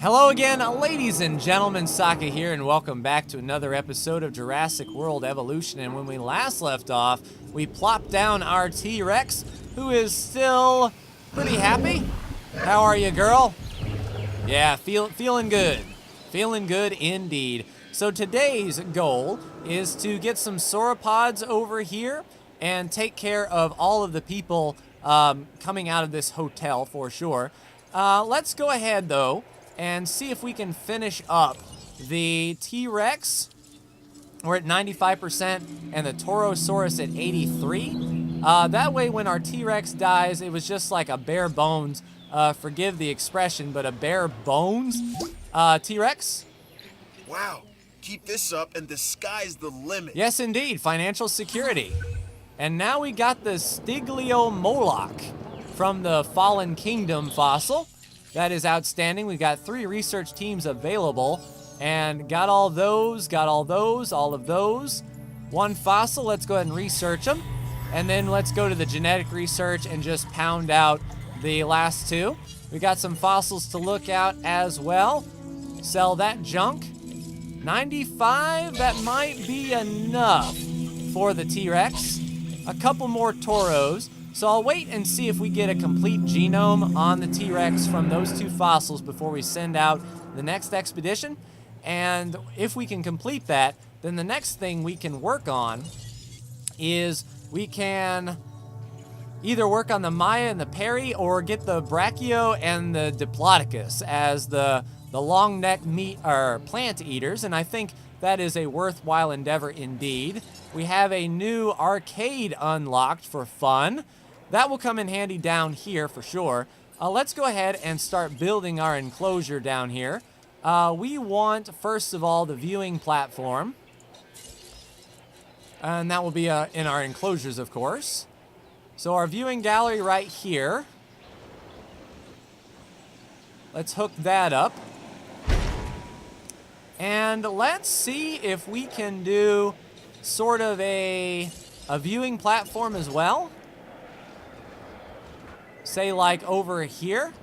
Hello again, ladies and gentlemen, Saka here, and welcome back to another episode of Jurassic World Evolution. And when we last left off, we plopped down our T-Rex, who is still pretty happy. How are you, girl? Yeah, feeling good. Feeling good indeed. So today's goal is to get some sauropods over here and take care of all of the people coming out of this hotel for sure. Let's go ahead, though, and see if we can finish up the T-Rex. We're at 95% and the Torosaurus at 83. That way when our T-Rex dies, it was just like a bare bones, forgive the expression, but a bare bones T-Rex. Wow, keep this up and the sky's the limit. Yes, indeed, financial security. And now we got the Stigliomoloch from the Fallen Kingdom fossil. That is outstanding. We got 3 research teams available and got all of those. 1 fossil, let's go ahead and research them. And then let's go to the genetic research and just pound out the last 2. We got some fossils to look at as well. Sell that junk. 95, that might be enough for the T-Rex. A couple more Toros. So I'll wait and see if we get a complete genome on the T-Rex from those 2 fossils before we send out the next expedition. And if we can complete that, then the next thing we can work on is we can either work on the Maya and the Peri or get the Brachio and the Diplodocus as the long neck meat or plant eaters. And I think that is a worthwhile endeavor indeed. We have a new arcade unlocked for fun. That will come in handy down here for sure. Let's go ahead and start building our enclosure down here. We want, first of all, the viewing platform. And that will be in our enclosures, of course. So our viewing gallery right here. Let's hook that up. And let's see if we can do sort of a viewing platform as well. Say like over here.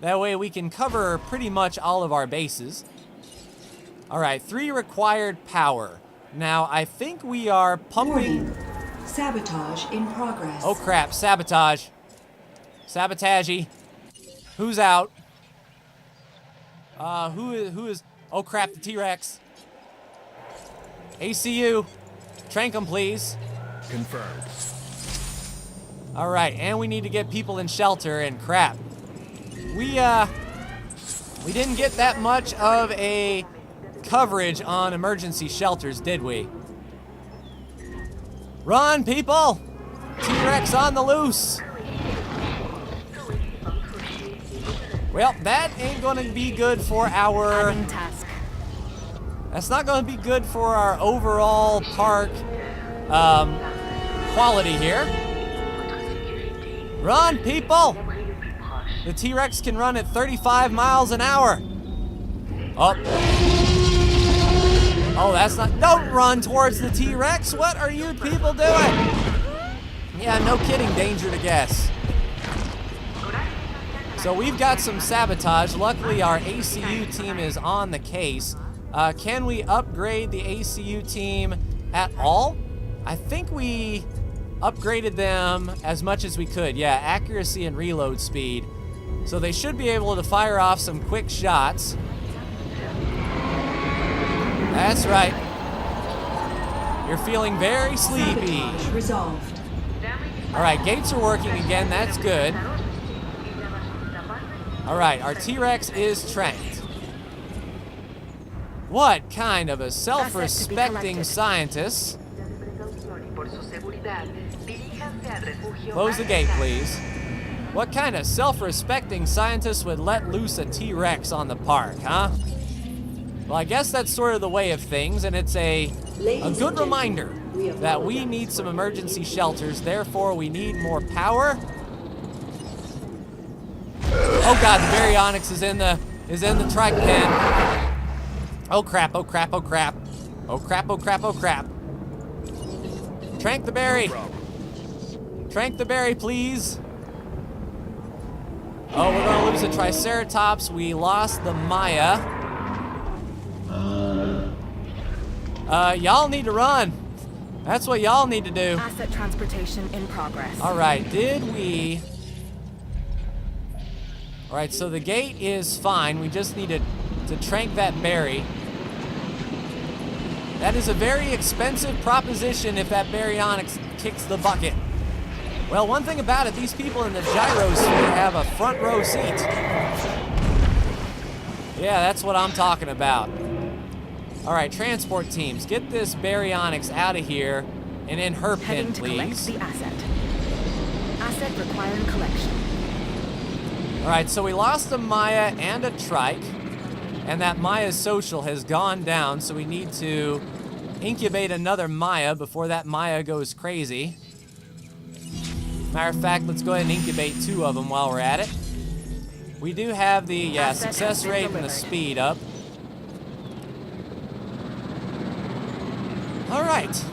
That way we can cover pretty much all of our bases. All right, 3 required power. Now I think we are pumping. Warning. Sabotage in progress. Oh crap, sabotage. Sabotage-y. Who's out? Who is? Oh crap, the T-Rex. ACU, trank 'em please. Confirmed. All right, and we need to get people in shelter and crap. We didn't get that much of a coverage on emergency shelters, did we? Run, people! T-Rex on the loose. Well, that ain't gonna be good for our... That's not gonna be good for our overall park quality here. Run, people! The T-Rex can run at 35 miles an hour. Oh. Oh, that's not... Don't run towards the T-Rex. What are you people doing? Yeah, no kidding. Danger to guess. So we've got some sabotage. Luckily, our ACU team is on the case. Can we upgrade the ACU team at all? I think we upgraded them as much as we could. Yeah, accuracy and reload speed. So they should be able to fire off some quick shots. That's right. You're feeling very sleepy. Sabotage resolved. All right, gates are working again. That's good. All right, our T-Rex is tranked. What kind of a self-respecting scientist? Close the gate, please. What kind of self-respecting scientist would let loose a T-Rex on the park, huh? Well, I guess that's sort of the way of things, and it's a good reminder that we need some emergency shelters, therefore we need more power. Oh god, the Baryonyx is in the trike pen. Oh crap, oh crap, oh crap. Oh crap, oh crap, oh crap. Trank the berry. Trank the berry, please. Oh, we're gonna lose the Triceratops. We lost the Maya. Y'all need to run. That's what y'all need to do. Asset transportation in progress. All right, did we... All right, so the gate is fine. We just need to trank that berry. That is a very expensive proposition if that baryonyx kicks the bucket. Well, one thing about it, these people in the gyrosphere have a front row seat. Yeah, that's what I'm talking about. All right, transport teams, get this baryonyx out of here and in her pin, Heading to collect please. the asset. Asset requiring collection. All right, so we lost a Maya and a trike, and that Maya social has gone down, so we need to incubate another Maya before that Maya goes crazy. Matter of fact, let's go ahead and incubate 2 of them while we're at it. We do have the Asset success has been rate and the delivered. speed up. All right.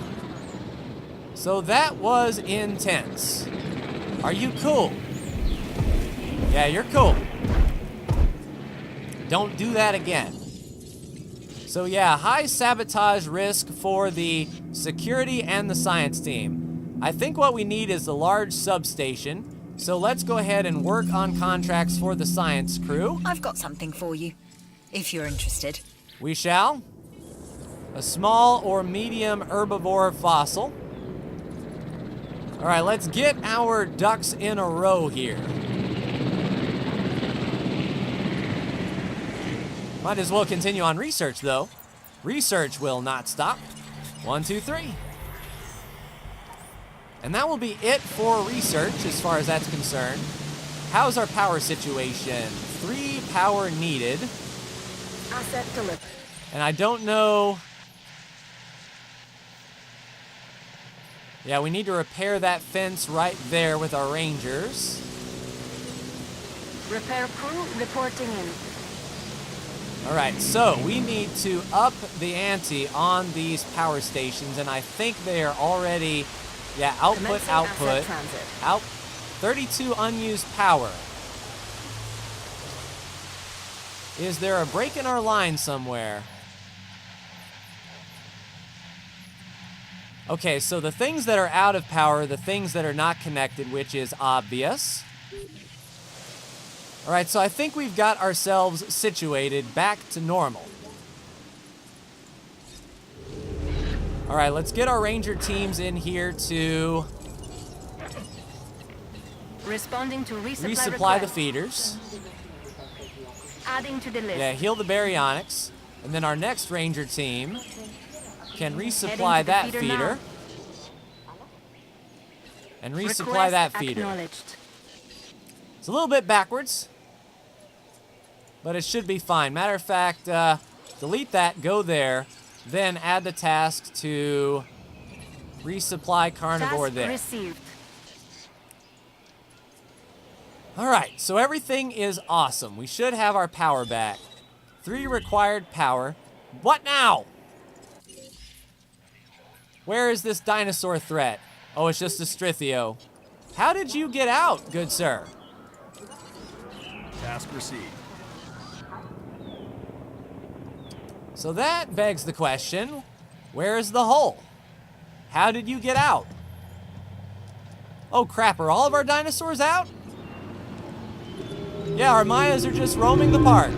So that was intense. Are you cool? Yeah, you're cool. Don't do that again. So yeah, high sabotage risk for the security and the science team. I think what we need is a large substation. So let's go ahead and work on contracts for the science crew. I've got something for you, if you're interested. We shall. A small or medium herbivore fossil. All right, let's get our ducks in a row here. Might as well continue on research, though. Research will not stop. 1, 2, 3. And that will be it for research as far as that's concerned. How's our power situation? 3 power needed. Asset delivered. And I don't know... Yeah, we need to repair that fence right there with our rangers. Repair crew reporting in. All right, so we need to up the ante on these power stations, and I think they are already, yeah, output, Commencing asset transit. out, 32 unused power. Is there a break in our line somewhere? Okay, so the things that are out of power, the things that are not connected, which is obvious. All right, so I think we've got ourselves situated back to normal. All right, let's get our ranger teams in here to Responding to resupply resupply the request. feeders. Adding to the list. Yeah, heal the baryonyx. And then our next ranger team can Heading resupply to the that feeder feeder. now. And resupply Request that feeder. Acknowledged. It's a little bit backwards, but it should be fine. Matter of fact, delete that, go there, then add the task to resupply carnivore Task there. received. All right, so everything is awesome. We should have our power back. 3 required power. What now? Where is this dinosaur threat? Oh, it's just a Strithio. How did you get out, good sir? Task received. So that begs the question, where is the hole? How did you get out? Oh crap, are all of our dinosaurs out? Yeah, our Mayas are just roaming the park.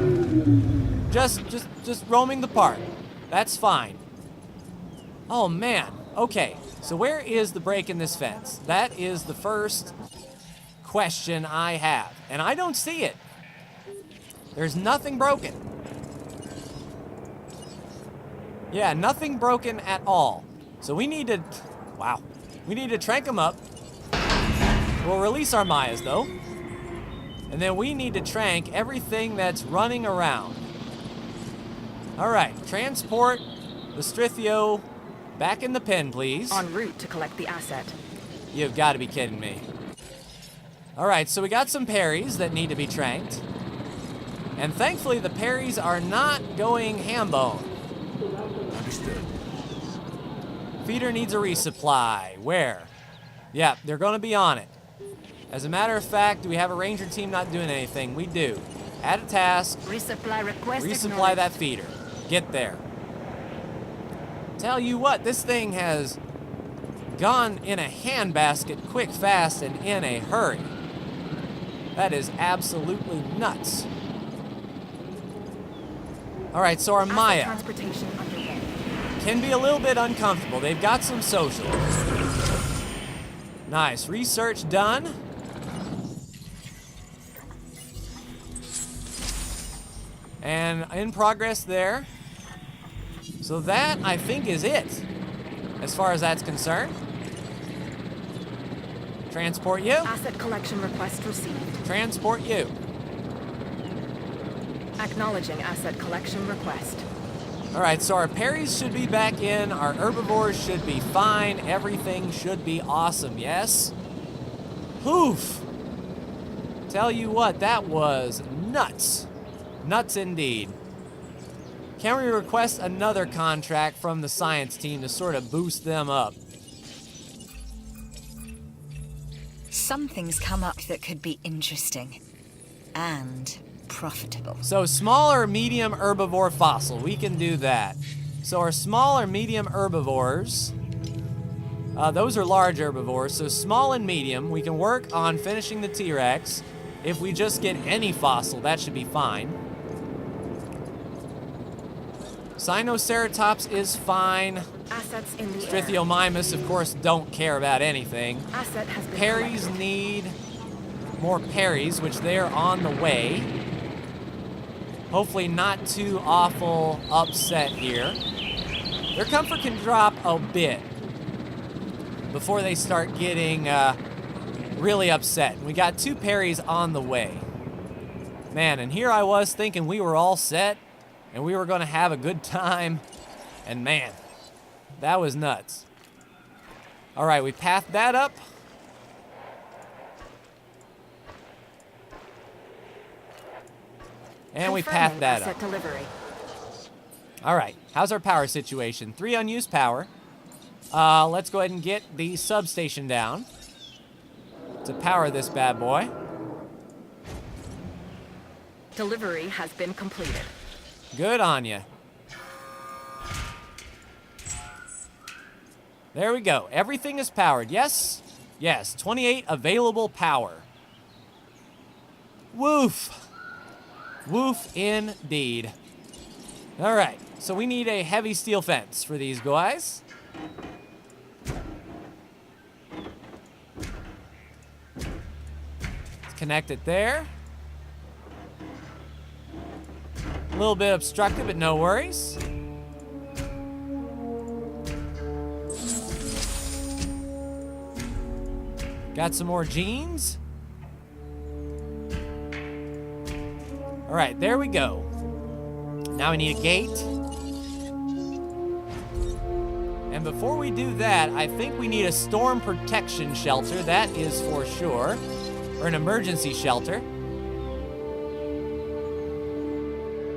Just roaming the park. That's fine. Oh man, okay. So where is the break in this fence? That is the first question I have, and I don't see it. There's nothing broken. Yeah, nothing broken at all. So we need to, wow, we need to trank them up. We'll release our Mayas though. And then we need to trank everything that's running around. All right, transport the Strithio back in the pen, please. En route to collect the asset. You've got to be kidding me. All right, so we got some parries that need to be tranked. And thankfully, the parries are not going ham-bone. Understood. Feeder needs a resupply. Where? Yeah, they're going to be on it. As a matter of fact, do we have a ranger team not doing anything? We do. Add a task. Resupply request Resupply acknowledged. that feeder. Get there. Tell you what, this thing has gone in a handbasket quick, fast, and in a hurry. That is absolutely nuts. All right, so our Asset Maya transportation underway. can be a little bit uncomfortable. They've got some social. Nice, research done. And in progress there. So that, I think, is it, as far as that's concerned. Transport you. Asset collection request received. Transport you. Acknowledging asset collection request. All right, so our parries should be back in. Our herbivores should be fine. Everything should be awesome, yes? Poof. Tell you what, that was nuts. Nuts indeed. Can we request another contract from the science team to sort of boost them up? Something's come up that could be interesting and profitable. So small or medium herbivore fossil, we can do that. So our small or medium herbivores, those are large herbivores, so small and medium, we can work on finishing the T-Rex. If we just get any fossil, that should be fine. Sinoceratops is fine. Assets in the air. Strithiomymus, of course, don't care about anything. Asset has been Parries collected. need more parries, which they are on the way. Hopefully not too awful upset here. Their comfort can drop a bit before they start getting really upset. We got 2 parries on the way. Man, and here I was thinking we were all set and we were gonna have a good time. And man, that was nuts. All right, we pathed that up. And we Confirming pathed that asset up. delivery. All right, how's our power situation? 3 unused power. Let's go ahead and get the substation down to power this bad boy. Delivery has been completed. Good on ya. There we go. Everything is powered. Yes? Yes. 28 available power. Woof. Woof indeed. All right. So we need a heavy steel fence for these guys. Let's connect it there. A little bit obstructed, but no worries. Got some more jeans. All right, there we go. Now we need a gate. And before we do that, I think we need a storm protection shelter, that is for sure. Or an emergency shelter.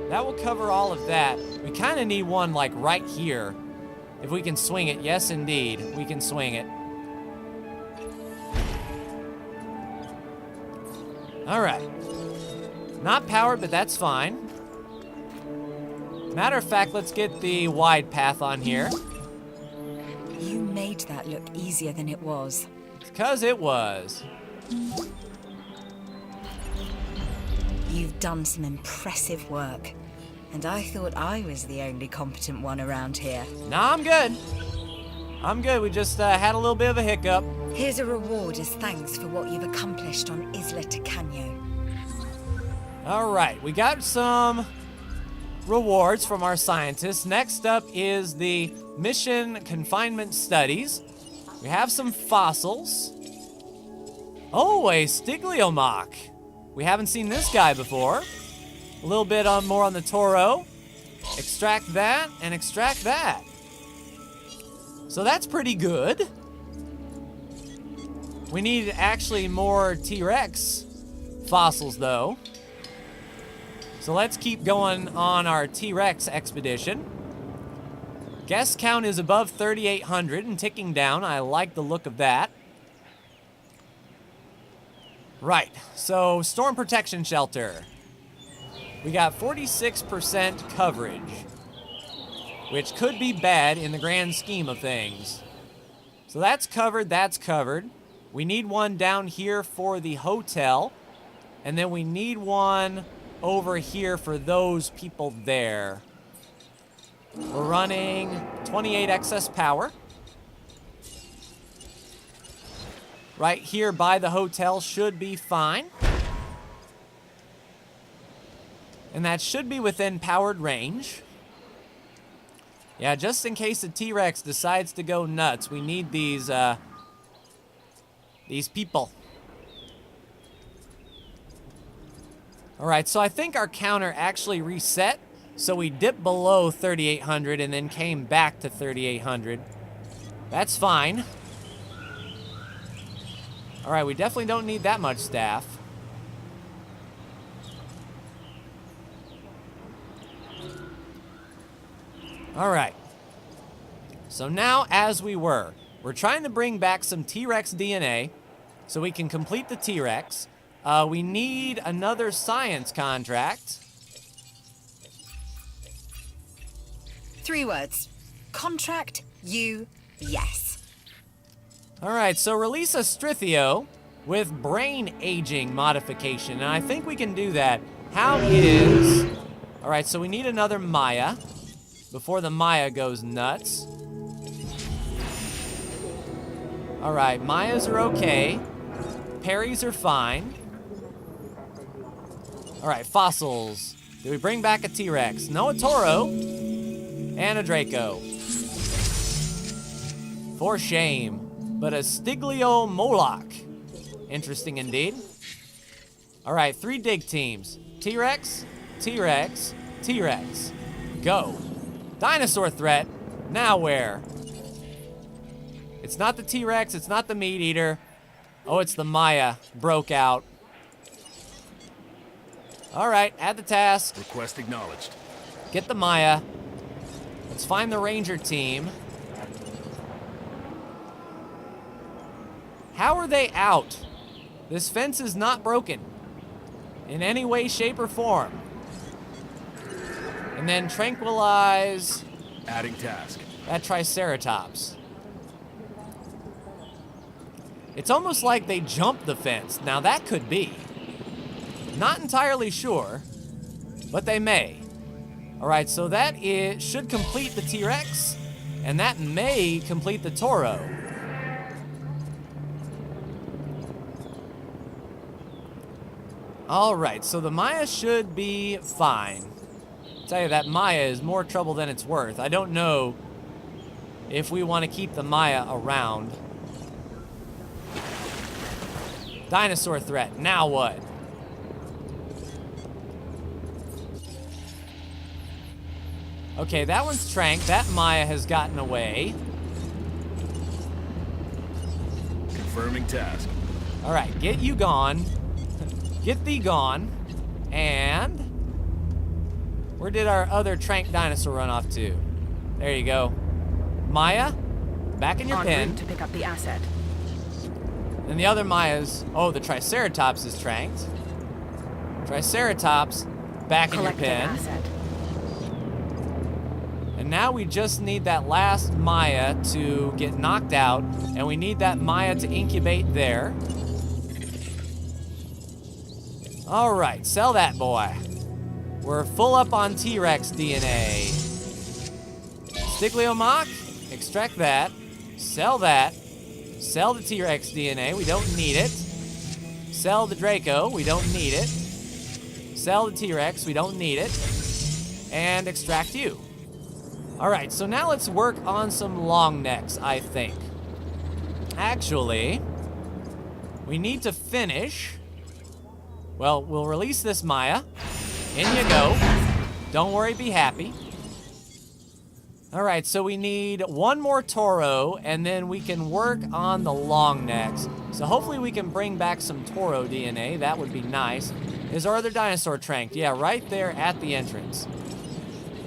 That will cover all of that. We kind of need one like right here. If we can swing it, yes indeed, we can swing it. All right. Not powered, but that's fine. Matter of fact, let's get the wide path on here. You made that look easier than it was. Because it was. You've done some impressive work. And I thought I was the only competent one around here. Nah, I'm good. I'm good. We just had a little bit of a hiccup. Here's a reward as thanks for what you've accomplished on Isla Tacaño. All right, we got some rewards from our scientists. Next up is the mission confinement studies. We have some fossils. Oh, a Stigliomach. We haven't seen this guy before. A little bit more on the Toro. Extract that and extract that. So that's pretty good. We need actually more T-Rex fossils though. So let's keep going on our T-Rex expedition. Guest count is above 3,800 and ticking down. I like the look of that. Right, so storm protection shelter. We got 46% coverage, which could be bad in the grand scheme of things. So that's covered, that's covered. We need one down here for the hotel, and then we need one over here for those people there. We're running 28 excess power. Right here by the hotel should be fine. And that should be within powered range. Yeah, just in case the T-Rex decides to go nuts, we need these people. All right, so I think our counter actually reset. So we dipped below 3,800 and then came back to 3,800. That's fine. All right, we definitely don't need that much staff. All right. So now, as we're trying to bring back some T-Rex DNA so we can complete the T-Rex. We need another science contract. 3 words. Contract you yes. All right, so release a Strithio with brain aging modification, and I think we can do that. How is... All right, so we need another Maya before the Maya goes nuts. All right, Mayas are okay. Parries are fine. All right, fossils. Did we bring back a T-Rex? No, a Toro. And a Draco. For shame. But a Stiglio Moloch. Interesting indeed. All right, 3 dig teams. T-Rex, T-Rex, T-Rex. Go. Dinosaur threat. Now where? It's not the T-Rex, it's not the Meat Eater. Oh, it's the Maya. Broke out. All right, add the task. Request acknowledged. Get the Maya. Let's find the Ranger team. How are they out? This fence is not broken in any way, shape, or form. And then tranquilize Adding task. that Triceratops. It's almost like they jumped the fence. Now that could be. Not entirely sure, but they may. All right, so that should complete the T-Rex, and that may complete the Toro. All right, so the Maya should be fine. I'll tell you, that Maya is more trouble than it's worth. I don't know if we want to keep the Maya around. Dinosaur threat, now what? Okay, that one's tranked. That Maya has gotten away. Confirming task. All right, get you gone. Get thee gone. And where did our other tranked dinosaur run off to? There you go. Maya, back in your En pen. route to pick up the asset. And the other Maya's, oh, the Triceratops is tranked. Triceratops, back in your Collect that pen. asset. And now we just need that last Maya to get knocked out, and we need that Maya to incubate there. All right, sell that boy. We're full up on T-Rex DNA. Stigliomach, extract that. Sell that. Sell the T-Rex DNA, we don't need it. Sell the Draco, we don't need it. Sell the T-Rex, we don't need it. And extract you. All right, so now let's work on some long necks, I think. Actually, we need to finish. Well, we'll release this Maya. In you go. Don't worry, be happy. All right, so we need one more Toro, and then we can work on the long necks. So hopefully we can bring back some Toro DNA. That would be nice. Is our other dinosaur tranked? Yeah, right there at the entrance.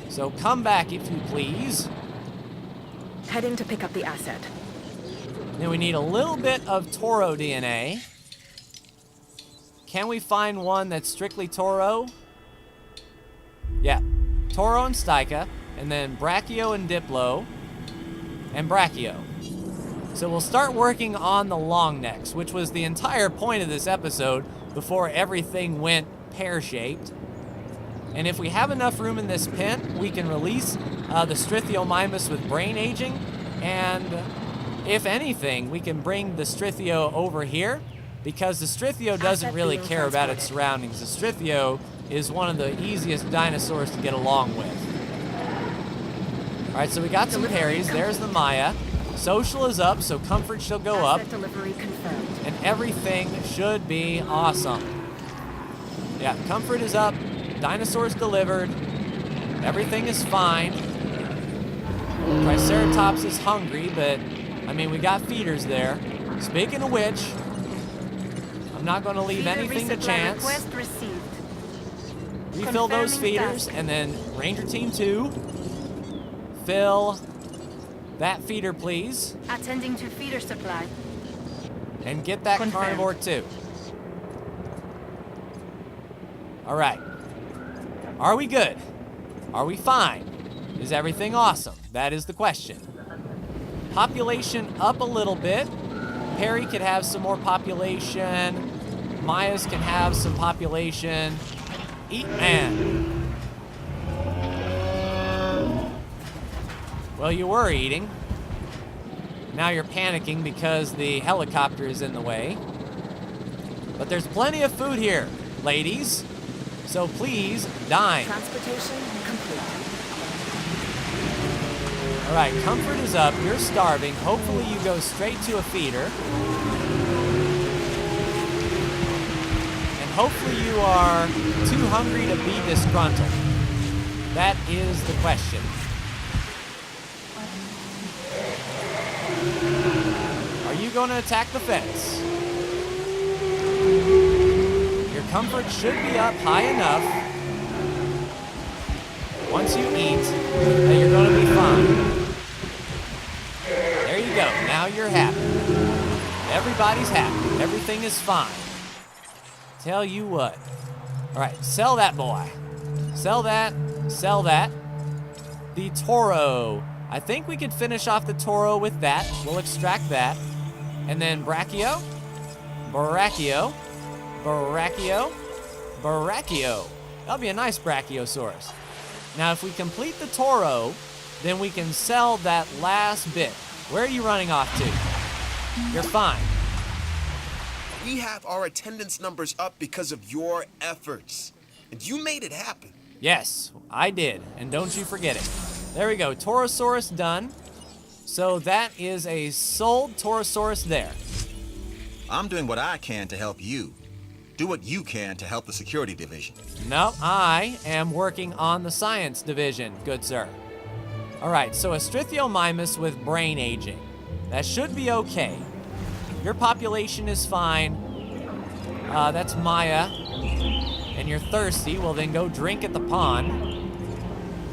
So come back, if you please. Heading to pick up the asset. Then we need a little bit of Toro DNA. Can we find one that's strictly Toro? Yeah, Toro and Styka, and then Brachio and Diplo, and Brachio. So we'll start working on the long necks, which was the entire point of this episode before everything went pear-shaped. And if we have enough room in this pen, we can release the Strythiomimus with brain aging, and if anything, we can bring the Strythio over here, because the Strythio doesn't really care about its surroundings. The Strythio is one of the easiest dinosaurs to get along with. All right, so we got some parries. There's the Maya. Social is up, so comfort should go up. Asset delivery confirmed. And everything should be awesome. Yeah, comfort is up. Dinosaurs delivered. Everything is fine. Triceratops is hungry, but, I mean, we got feeders there. Speaking of which, I'm not going to leave anything to chance. Request received. Refill those Confirming feeders, task. and then Ranger Team 2, fill that feeder, please, Attending to feeder supply. and get that Confirmed. carnivore too. All right. Are we good? Are we fine? Is everything awesome? That is the question. Population up a little bit. Perry could have some more population. Maya's can have some population. Eat man. Well, you were eating. Now you're panicking because the helicopter is in the way. But there's plenty of food here, ladies. So please dine. Transportation complete. All right, comfort is up. You're starving. Hopefully you go straight to a feeder. And hopefully you are too hungry to be disgruntled. That is the question. Are you going to attack the fence? Your comfort should be up high enough once you eat that you're going to be fine. There you go. Now you're happy. Everybody's happy. Everything is fine. Tell you what. All right, sell that boy. Sell that. Sell that. The Toro. I think we could finish off the Toro with that. We'll extract that. And then Brachio. Brachio. Brachio. Brachio. That'll be a nice Brachiosaurus. Now, if we complete the Toro, then we can sell that last bit. Where are you running off to? You're fine. We have our attendance numbers up because of your efforts. And you made it happen. Yes, I did. And don't you forget it. There we go. Torosaurus done. So that is a sold Torosaurus there. I'm doing what I can to help you. Do what you can to help the security division. No, I am working on the science division, good sir. All right, so a Strythiomimus with brain aging. That should be okay. Your population is fine. That's Maya. And you're thirsty, well then go drink at the pond.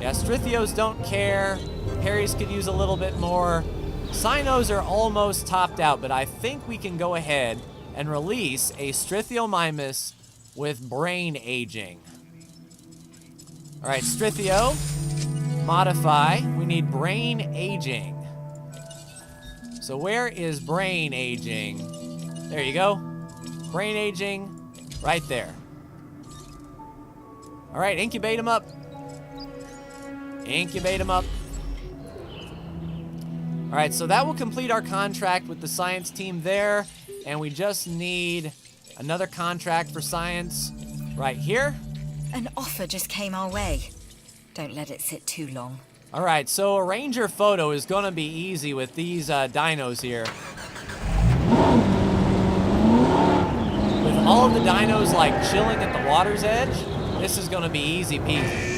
Yeah, Strythios don't care. Perrys could use a little bit more. Cynos are almost topped out, but I think we can go ahead and release a Strythiomimus with brain aging. All right, Strythio, modify. We need brain aging. So where is brain aging? There you go. Brain aging, right there. All right, incubate him up. Incubate him up. All right, so that will complete our contract with the science team there, and we just need another contract for science right here. An offer just came our way. Don't let it sit too long. All right, so a ranger photo is gonna be easy with these dinos here. With all of the dinos like chilling at the water's edge, this is gonna be easy peasy.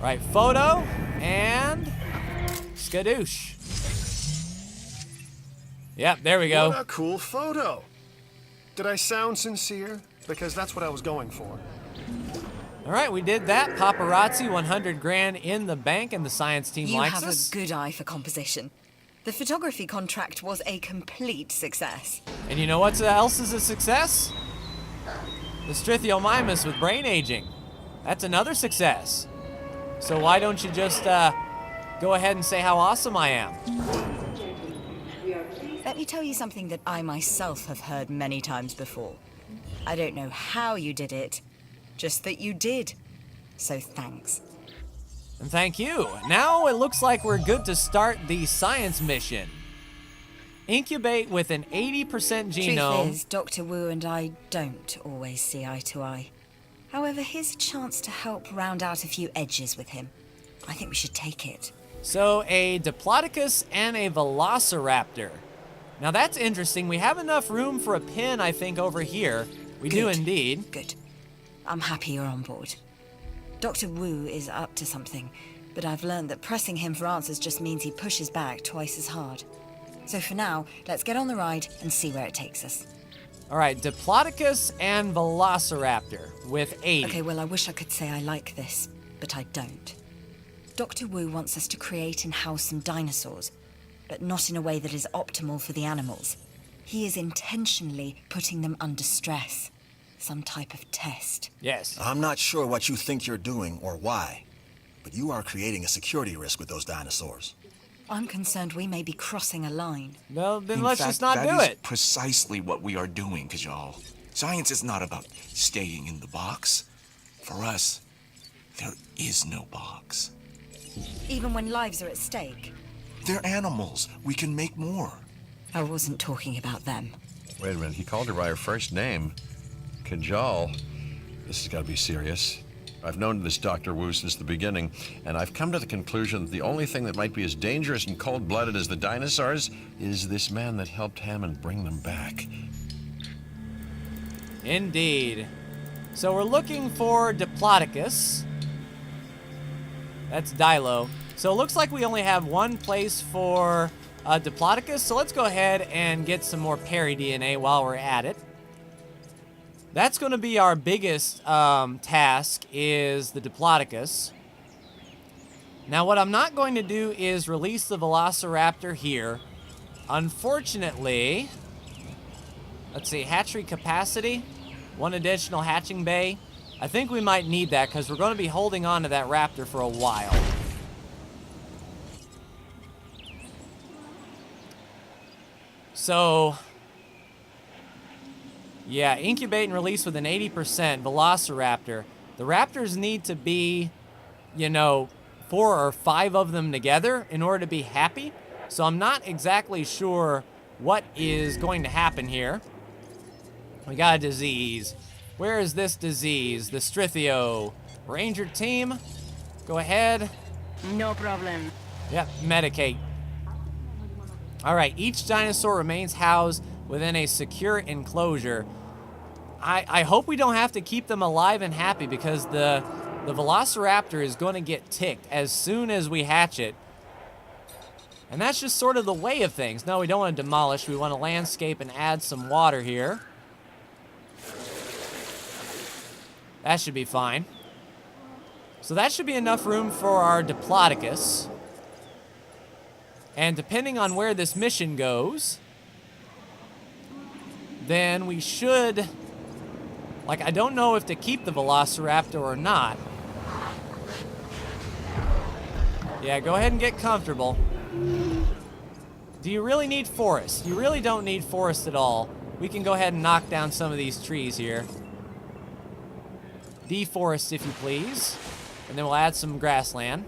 Right, photo and skadoosh. Yep, there we go. What a cool photo. Did I sound sincere? Because that's what I was going for. All right, we did that. Paparazzi, 100 grand in the bank, and the science team You likes have us. a good eye for composition. The photography contract was a complete success. And you know what else is a success? The Strithiomymus with brain aging. That's another success. So why don't you just go ahead and say how awesome I am? Let me tell you something that I myself have heard many times before. I don't know how you did it, just that you did. So thanks. And thank you. Now it looks like we're good to start the science mission. Incubate with an 80% genome. Truth is, Dr. Wu and I don't always see eye to eye. However, here's a chance to help round out a few edges with him. I think we should take it. So a Diplodocus and a Velociraptor. Now that's interesting. We have enough room for a pin, I think, over here. We do Good. indeed. Good. I'm happy you're on board. Dr. Wu is up to something, but I've learned that pressing him for answers just means he pushes back twice as hard. So for now, let's get on the ride and see where it takes us. All right, Diplodocus and Velociraptor with 80. Okay, well, I wish I could say I like this, but I don't. Dr. Wu wants us to create and house some dinosaurs, but not in a way that is optimal for the animals. He is intentionally putting them under stress. Some type of test. Yes. I'm not sure what you think you're doing or why, but you are creating a security risk with those dinosaurs. I'm concerned we may be crossing a line. Well, then In let's fact, just not that do is it. precisely what we are doing, Kajal. Science is not about staying in the box. For us, there is no box. Even when lives are at stake. They're animals. We can make more. I wasn't talking about them. Wait a minute, he called her by her first name. Kajal. This has got to be serious. I've known this Dr. Wu since the beginning, and I've come to the conclusion that the only thing that might be as dangerous and cold-blooded as the dinosaurs is this man that helped Hammond bring them back. Indeed. So we're looking for Diplodocus. That's Dilo. So it looks like we only have one place for Diplodocus, so let's go ahead and get some more Peri DNA while we're at it. That's going to be our biggest task, is the Diplodocus. Now, what I'm not going to do is release the Velociraptor here. Unfortunately, let's see, hatchery capacity, 1 additional hatching bay. I think we might need that because we're going to be holding on to that raptor for a while. So, yeah, incubate and release with an 80% Velociraptor. The raptors need to be, 4 or 5 of them together in order to be happy. So I'm not exactly sure what is going to happen here. We got a disease. Where is this disease? The Strithio. Ranger team, go ahead. No problem. Yep, medicate. All right, each dinosaur remains housed within a secure enclosure. I hope we don't have to keep them alive and happy because the Velociraptor is going to get ticked as soon as we hatch it. And that's just sort of the way of things. No, we don't want to demolish. We want to landscape and add some water here. That should be fine. So that should be enough room for our Diplodocus. And depending on where this mission goes, then we should... I don't know if to keep the Velociraptor or not. Yeah, go ahead and get comfortable. Do you really need forest? You really don't need forest at all. We can go ahead and knock down some of these trees here. Deforest, if you please. And then we'll add some grassland.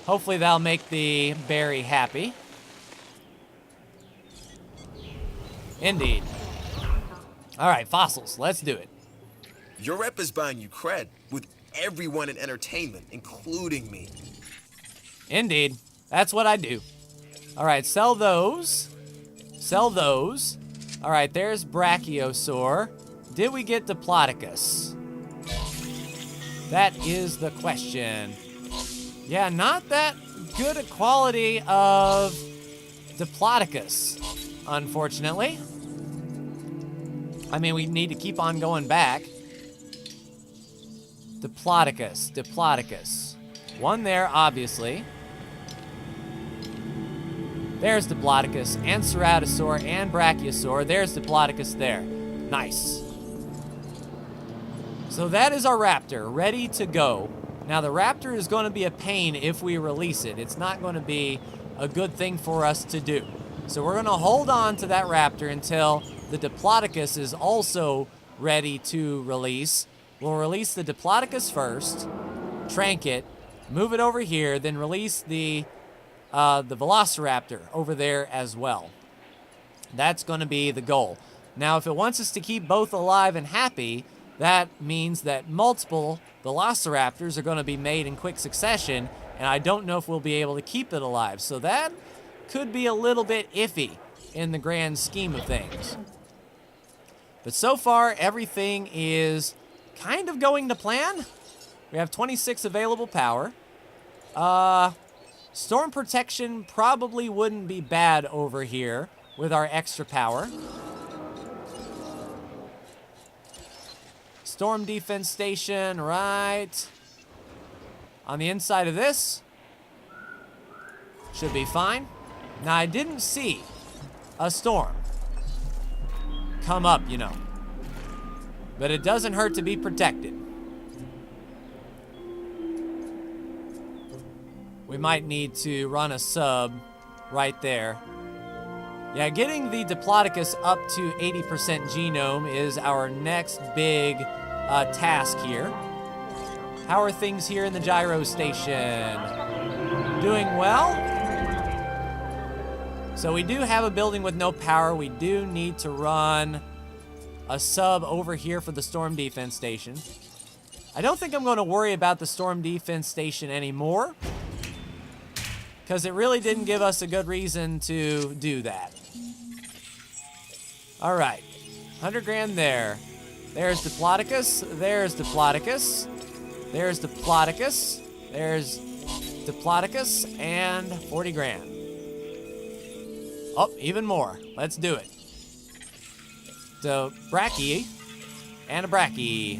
Hopefully that'll make the berry happy. Indeed. All right, fossils, let's do it. Your rep is buying you cred with everyone in entertainment, including me. Indeed, that's what I do. All right, sell those. Sell those. All right, there's Brachiosaur. Did we get Diplodocus? That is the question. Yeah, not that good a quality of Diplodocus, unfortunately. I mean, we need to keep on going back. Diplodocus, Diplodocus. One there, obviously. There's Diplodocus and Ceratosaur and Brachiosaur. There's Diplodocus there. Nice. So that is our Raptor, ready to go. Now the Raptor is going to be a pain if we release it. It's not going to be a good thing for us to do. So we're going to hold on to that Raptor until the Diplodocus is also ready to release. We'll release the Diplodocus first, trank it, move it over here, then release the Velociraptor over there as well. That's going to be the goal. Now, if it wants us to keep both alive and happy, that means that multiple Velociraptors are going to be made in quick succession, and I don't know if we'll be able to keep it alive. So that could be a little bit iffy in the grand scheme of things. But so far, everything is kind of going to plan. We have 26 available power. Storm protection probably wouldn't be bad over here with our extra power. Storm defense station right on the inside of this. Should be fine. Now, I didn't see a storm come up, you know. But it doesn't hurt to be protected. We might need to run a sub right there. Yeah, getting the Diplodocus up to 80% genome is our next big task here. How are things here in the gyro station? Doing well. So we do have a building with no power. We do need to run a sub over here for the storm defense station. I don't think I'm going to worry about the storm defense station anymore, because it really didn't give us a good reason to do that. All right, 100 grand there. There's Diplodocus, there's Diplodocus, there's Diplodocus, there's Diplodocus, and 40 grand. Oh, even more. Let's do it. So, Brachie and a Brachie.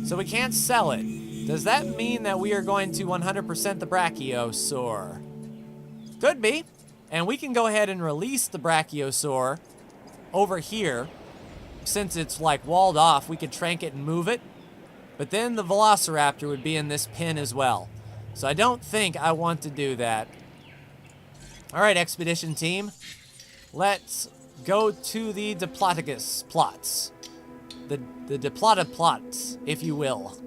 So we can't sell it. Does that mean that we are going to 100% the Brachiosaur? Could be. And we can go ahead and release the Brachiosaur over here. Since it's like walled off, we could trank it and move it. But then the Velociraptor would be in this pin as well. So I don't think I want to do that. All right, expedition team. Let's go to the Diplodocus plots. The Diplodocus plots, if you will.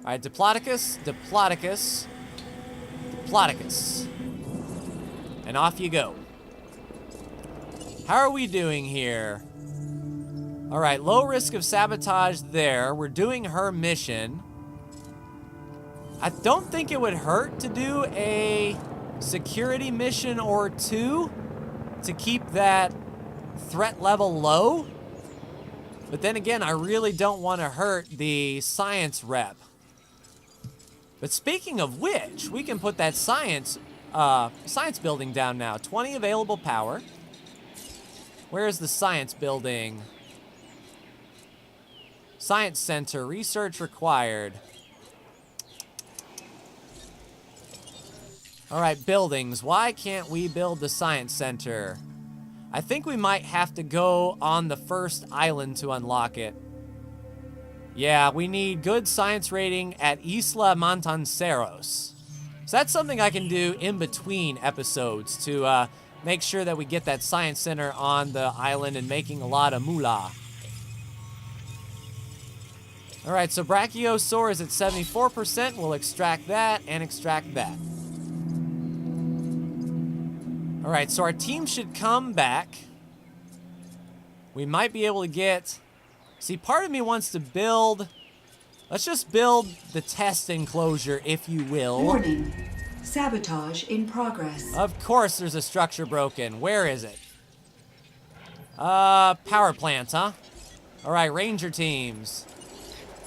All right, Diplodocus, Diplodocus, Diplodocus. And off you go. How are we doing here? All right, low risk of sabotage there. We're doing her mission. I don't think it would hurt to do a security mission or two to keep that threat level low. But then again, I really don't want to hurt the science rep. But speaking of which, we can put that science building down now. 20 available power. Where is the science building? Science center, research required. All right, buildings. Why can't we build the science center? I think we might have to go on the first island to unlock it. Yeah, we need good science rating at Isla Montanceros. So that's something I can do in between episodes to make sure that we get that science center on the island and making a lot of moolah. All right, so Brachiosaur is at 74%. We'll extract that and extract that. All right, so our team should come back. We might be able to get... See, part of me wants to build... Let's just build the test enclosure, if you will. Warning. Sabotage in progress. Of course there's a structure broken. Where is it? Power plants, huh? All right, ranger teams.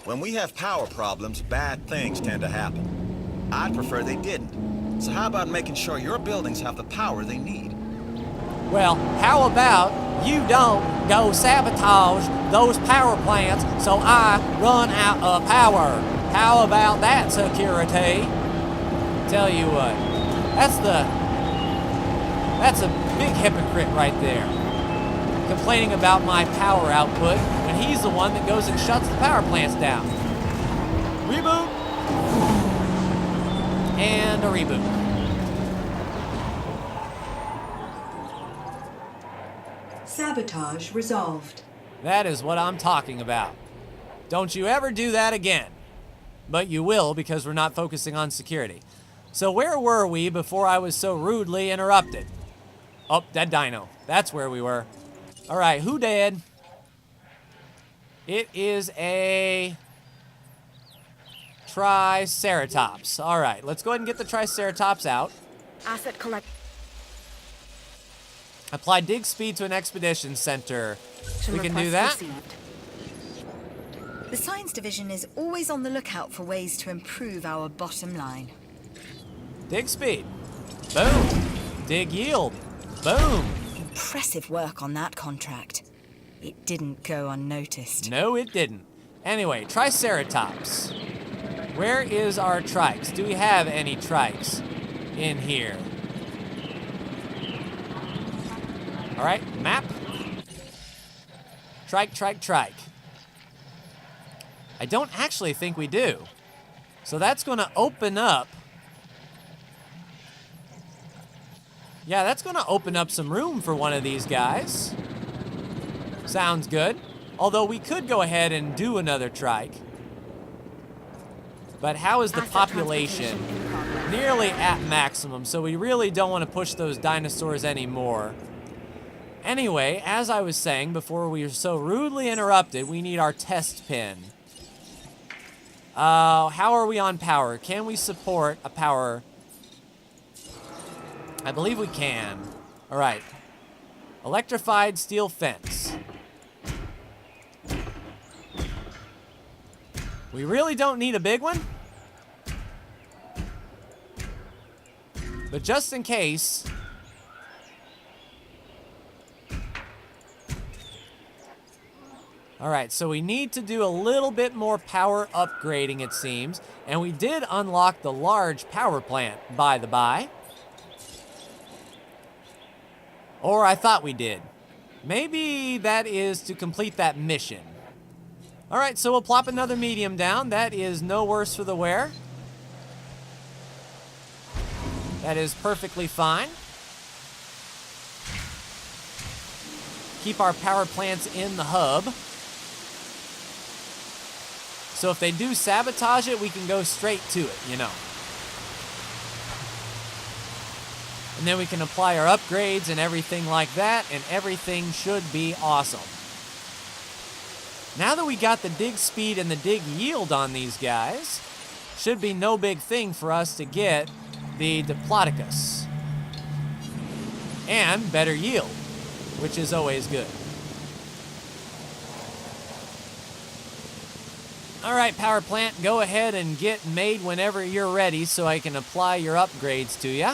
When we have power problems, bad things tend to happen. I'd prefer they didn't. So how about making sure your buildings have the power they need? Well, how about you don't go sabotage those power plants so I run out of power? How about that, security? Tell you what, That's a big hypocrite right there. Complaining about my power output when he's the one that goes and shuts the power plants down. Reboot. And a reboot. Sabotage resolved. That is what I'm talking about. Don't you ever do that again. But you will, because we're not focusing on security. So where were we before I was so rudely interrupted? Oh, that dino. That's where we were. All right, who dead? It is a Triceratops. All right, let's go ahead and get the Triceratops out. Asset collect. Apply dig speed to an expedition center. We can do that. Received. The Science Division is always on the lookout for ways to improve our bottom line. Dig speed. Boom. Dig yield. Boom. Impressive work on that contract. It didn't go unnoticed. No, it didn't. Anyway, Triceratops. Where is our trikes? Do we have any trikes in here? All right, map. Trike, trike, trike. I don't actually think we do. So that's going to open up. Yeah, that's going to open up some room for one of these guys. Sounds good. Although we could go ahead and do another trike. But how is the population? Nearly at maximum, so we really don't want to push those dinosaurs anymore. Anyway, as I was saying before we were so rudely interrupted, we need our test pin. How are we on power? Can we support a power? I believe we can. All right. Electrified steel fence. We really don't need a big one. But just in case. All right, so we need to do a little bit more power upgrading, it seems. And we did unlock the large power plant, by the by. Or I thought we did. Maybe that is to complete that mission. All right, so we'll plop another medium down. That is no worse for the wear. That is perfectly fine. Keep our power plants in the hub. So if they do sabotage it, we can go straight to it, you know. And then we can apply our upgrades and everything like that, and everything should be awesome. Now that we got the dig speed and the dig yield on these guys, should be no big thing for us to get the Diplodocus. And better yield, which is always good. All right, power plant, go ahead and get made whenever you're ready so I can apply your upgrades to you.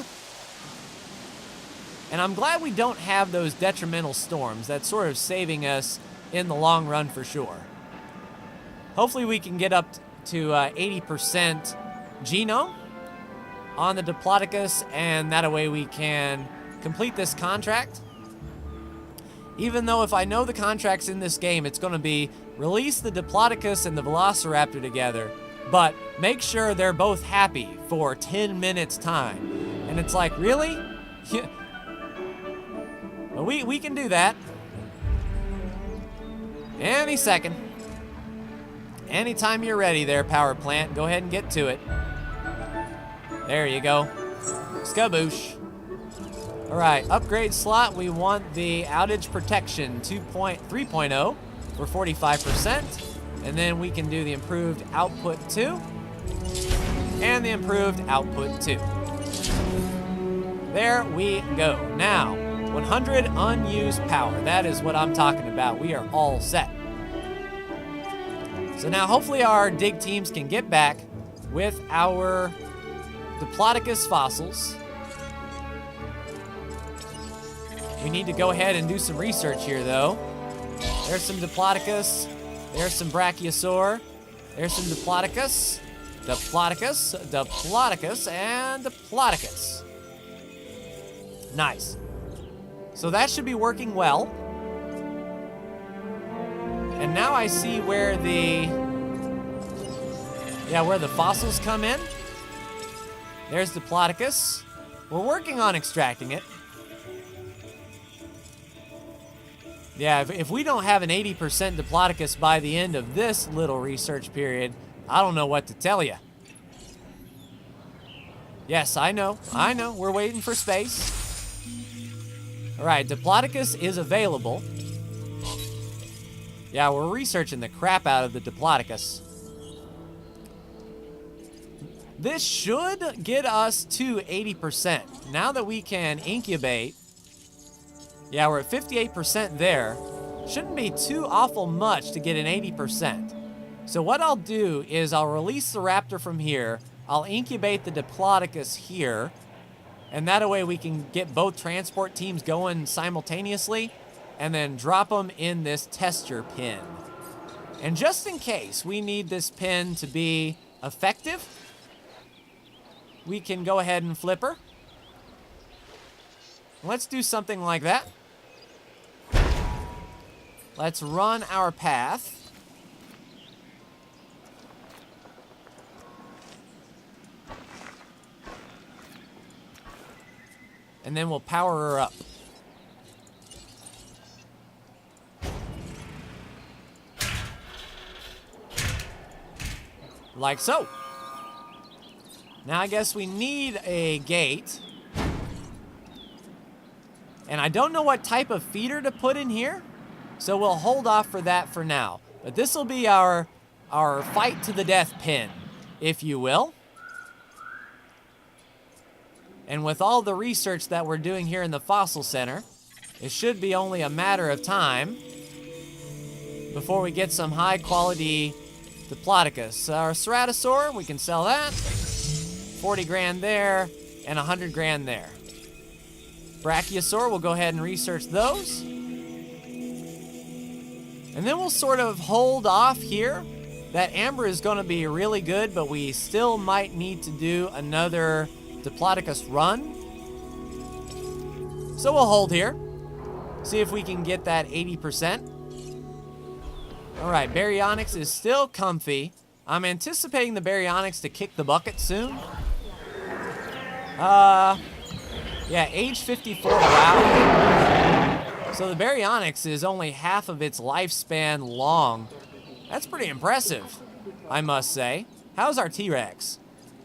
And I'm glad we don't have those detrimental storms. That's sort of saving us in the long run for sure. Hopefully we can get up to 80% genome on the Diplodocus, and that way we can complete this contract. Even though if I know the contracts in this game, it's going to be release the Diplodocus and the Velociraptor together, but make sure they're both happy for 10 minutes time. And it's like, really? Well, we can do that. Any second. Anytime you're ready there, power plant, go ahead and get to it. There you go. Skaboosh. All right, upgrade slot, we want the outage protection 3.0 for 45%. And then we can do the improved output 2 and the improved output 2. There we go. Now, 100 unused power. That is what I'm talking about. We are all set. So now hopefully our dig teams can get back with our Diplodocus fossils. We need to go ahead and do some research here though. There's some Diplodocus. There's some Brachiosaur. There's some Diplodocus. Diplodocus, Diplodocus, and Diplodocus. Nice. So that should be working well. And now I see where where the fossils come in. There's Diplodocus. We're working on extracting it. Yeah, if we don't have an 80% Diplodocus by the end of this little research period, I don't know what to tell you. Yes, I know. We're waiting for space. All right, Diplodocus is available. Yeah, we're researching the crap out of the Diplodocus. This should get us to 80%. Now that we can incubate, yeah, we're at 58% there. Shouldn't be too awful much to get an 80%. So what I'll do is I'll release the Raptor from here. I'll incubate the Diplodocus here. And that way we can get both transport teams going simultaneously and then drop them in this tester pin. And just in case we need this pin to be effective, we can go ahead and flip her. Let's do something like that. Let's run our path. And then we'll power her up. Like so. Now I guess we need a gate. And I don't know what type of feeder to put in here, so we'll hold off for that for now. But this will be our fight to the death pin, if you will. And with all the research that we're doing here in the Fossil Center, it should be only a matter of time before we get some high quality Diplodocus. Our Ceratosaur, we can sell that. 40 grand there and 100 grand there. Brachiosaur, we'll go ahead and research those. And then we'll sort of hold off here. That amber is going to be really good, but we still might need to do another Diplodocus run. So we'll hold here. See if we can get that 80%. Alright, Baryonyx is still comfy. I'm anticipating the Baryonyx to kick the bucket soon. Yeah, age 54, wow. So the Baryonyx is only half of its lifespan long. That's pretty impressive, I must say. How's our T-Rex?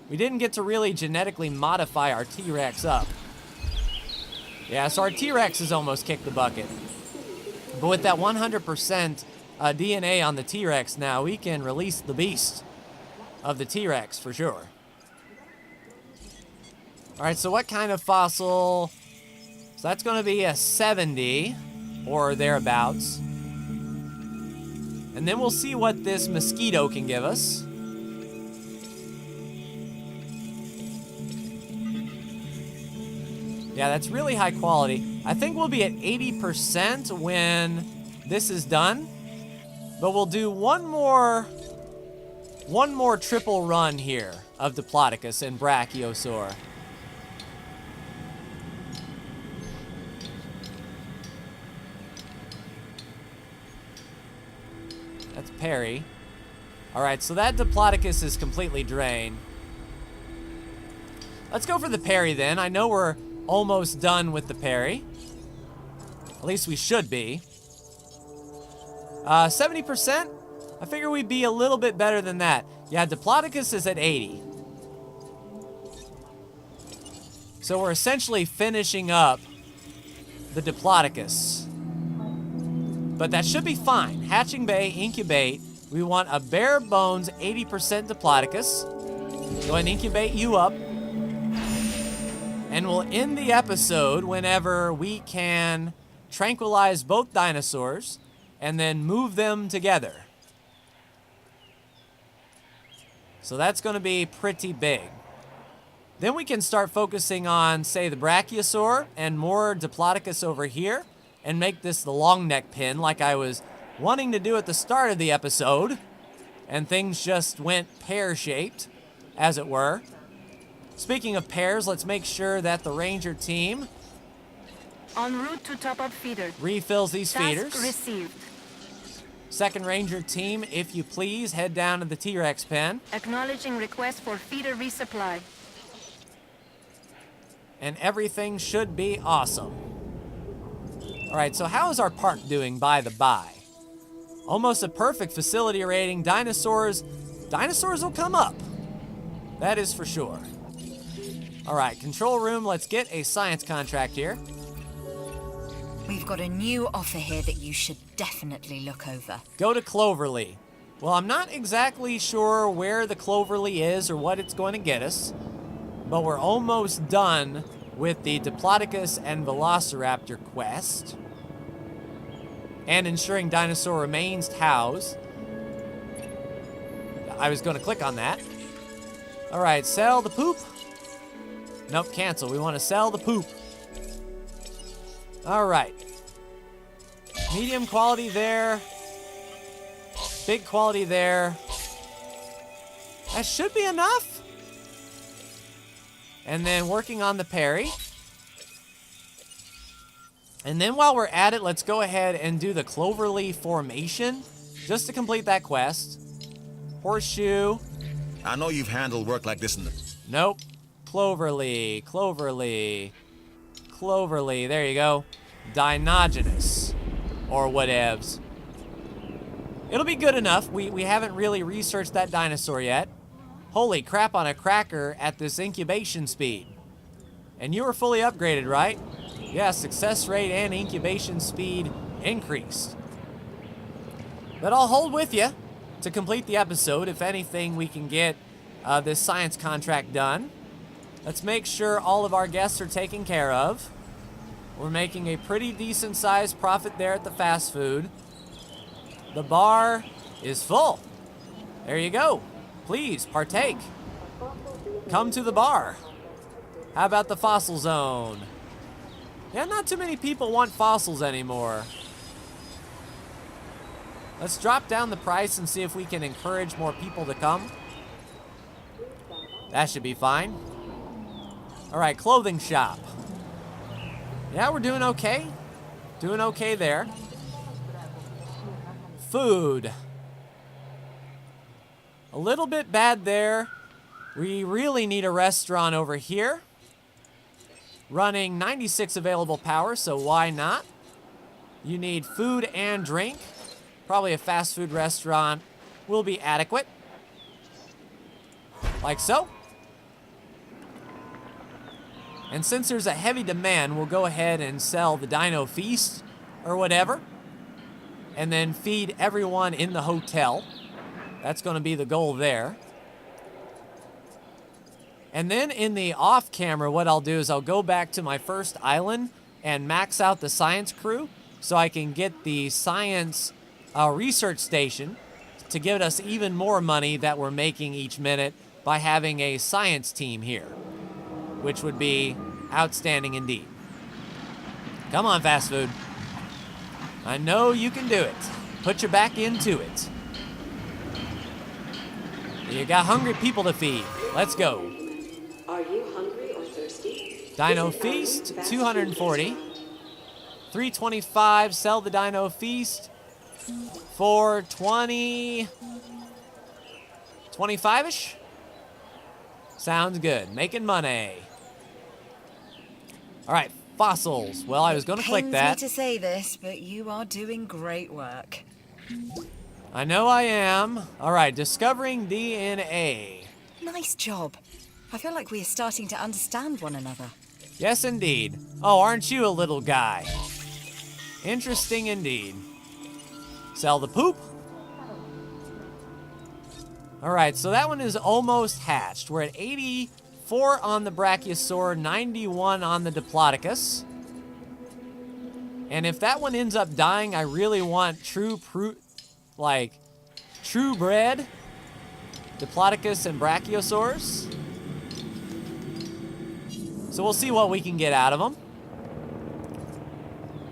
We didn't get to really genetically modify our T-Rex up. Yeah, so our T-Rex has almost kicked the bucket. But with that 100% DNA on the T-Rex now, we can release the beast of the T-Rex for sure. All right, so what kind of fossil? So that's going to be a 70 or thereabouts. And then we'll see what this mosquito can give us. Yeah, that's really high quality. I think we'll be at 80% when this is done. But we'll do one more triple run here of Diplodocus and Brachiosaur. That's Perry. All right, so that Diplodocus is completely drained. Let's go for the Perry then. I know we're almost done with the Perry. At least we should be. 70%? I figure we'd be a little bit better than that. Yeah, Diplodocus is at 80. So we're essentially finishing up the Diplodocus. But that should be fine. Hatching Bay, incubate. We want a bare bones 80% Diplodocus. Go ahead and incubate you up. And we'll end the episode whenever we can tranquilize both dinosaurs and then move them together. So that's going to be pretty big. Then we can start focusing on, say, the Brachiosaur and more Diplodocus over here and make this the long neck pin like I was wanting to do at the start of the episode. And things just went pear-shaped, as it were. Speaking of pairs, let's make sure that the Ranger team En route to top-up feeder. refills these Task feeders. received. Second Ranger team, if you please, head down to the T-Rex pen. Acknowledging request for feeder resupply. And everything should be awesome. All right, so how is our park doing, by the by? Almost a perfect facility rating. Dinosaurs will come up. That is for sure. All right, control room, let's get a science contract here. We've got a new offer here that you should definitely look over. Go to Cloverly. Well, I'm not exactly sure where the Cloverly is or what it's going to get us, but we're almost done with the Diplodocus and Velociraptor quest and ensuring dinosaur remains housed. I was going to click on that. All right, sell the poop. Nope, cancel. We want to sell the poop. All right. Medium quality there. Big quality there. That should be enough. And then working on the Perry. And then while we're at it, let's go ahead and do the Cloverly formation just to complete that quest. Horseshoe. I know you've handled work like this in the... Nope. Cloverly, Cloverly, Cloverly. There you go. Dinogenous. Or whatevs. It'll be good enough. We haven't really researched that dinosaur yet. Holy crap on a cracker at this incubation speed. And you were fully upgraded, right? Yeah, success rate and incubation speed increased. But I'll hold with you to complete the episode. If anything, we can get this science contract done. Let's make sure all of our guests are taken care of. We're making a pretty decent sized profit there at the fast food. The bar is full. There you go. Please partake. Come to the bar. How about the fossil zone? Yeah, not too many people want fossils anymore. Let's drop down the price and see if we can encourage more people to come. That should be fine. All right, clothing shop. Yeah, we're doing okay. Doing okay there. Food. A little bit bad there. We really need a restaurant over here. Running 96 available power, so why not? You need food and drink. Probably a fast food restaurant will be adequate. Like so. And since there's a heavy demand, we'll go ahead and sell the Dino Feast or whatever. And then feed everyone in the hotel. That's going to be the goal there. And then in the off camera, what I'll do is I'll go back to my first island and max out the science crew so I can get the science research station to give us even more money that we're making each minute by having a science team here, which would be outstanding indeed. Come on, fast food. I know you can do it. Put your back into it. You got hungry people to feed. Let's go. Are you hungry or thirsty? Dino Feast, 240. 325, sell the Dino Feast for 20... 25-ish? Sounds good. Making money. All right, fossils. Well, I was going to click that. Pains me to say this, but you are doing great work. I know I am. All right, discovering DNA. Nice job. I feel like we are starting to understand one another. Yes, indeed. Oh, aren't you a little guy? Interesting indeed. Sell the poop. All right, so that one is almost hatched. We're at 84 on the Brachiosaur, 91 on the Diplodocus. And if that one ends up dying, I really want true bred Diplodocus and Brachiosaurs. So we'll see what we can get out of them.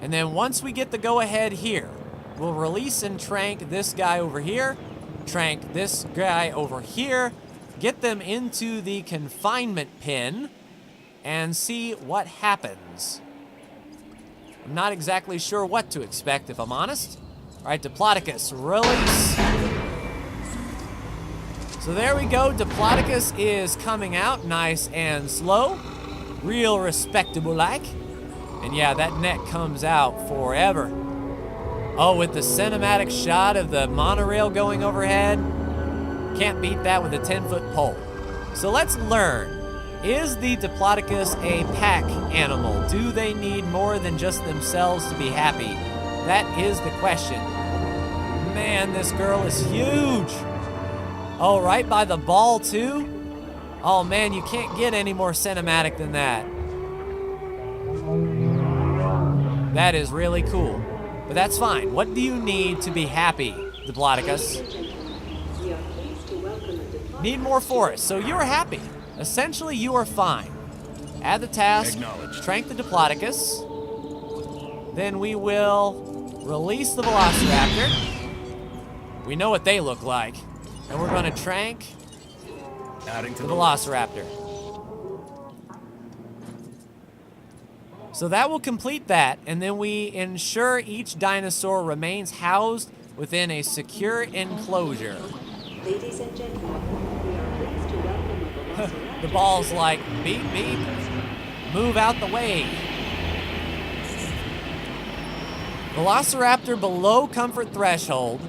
And then once we get the go-ahead here, we'll release and trank this guy over here, trank this guy over here, get them into the confinement pen, and see what happens. I'm not exactly sure what to expect, if I'm honest. All right, Diplodocus, release. So there we go. Diplodocus is coming out nice and slow. Real respectable-like. And yeah, that neck comes out forever. Oh, with the cinematic shot of the monorail going overhead. Can't beat that with a 10-foot pole. So let's learn. Is the Diplodocus a pack animal? Do they need more than just themselves to be happy? That is the question. Man, this girl is huge. Oh, right by the ball too? Oh man, you can't get any more cinematic than that. That is really cool. But that's fine. What do you need to be happy, Diplodocus? We are pleased to welcome the Diplodocus. Need more forest, so you're happy. Essentially, you are fine. Add the task, Acknowledged. trank the Diplodocus. Then we will release the Velociraptor. We know what they look like. And we're gonna trank Adding to the the Velociraptor. So that will complete that, and then we ensure each dinosaur remains housed within a secure enclosure. Ladies and gentlemen, we are pleased to welcome a Velociraptor. The ball's like, beep, beep, move out the way. Velociraptor below comfort threshold.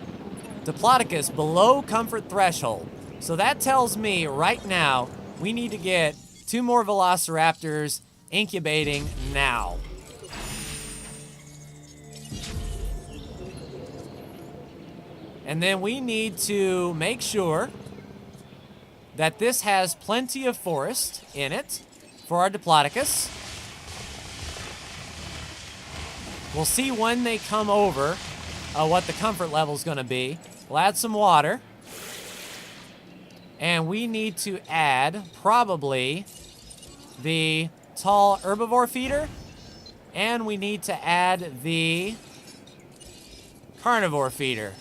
Diplodocus below comfort threshold. So that tells me right now we need to get 2 more Velociraptors incubating now. And then we need to make sure that this has plenty of forest in it for our Diplodocus. We'll see when they come over what the comfort level is going to be. We'll add some water. And we need to add probably the tall herbivore feeder. And we need to add the carnivore feeder.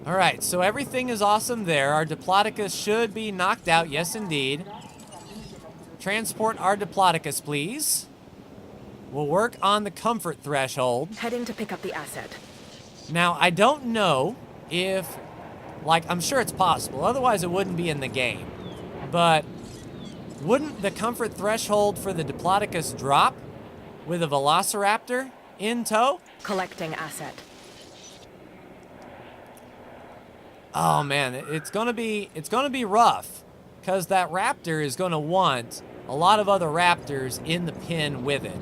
All right, so everything is awesome there. Our Diplodocus should be knocked out. Yes, indeed. Transport our Diplodocus, please. We'll work on the comfort threshold. Heading to pick up the asset. Now, I don't know if, I'm sure it's possible. Otherwise, it wouldn't be in the game. But wouldn't the comfort threshold for the Diplodocus drop with a Velociraptor in tow? Collecting asset. Oh man, it's gonna be rough, because that raptor is gonna want a lot of other raptors in the pen with it.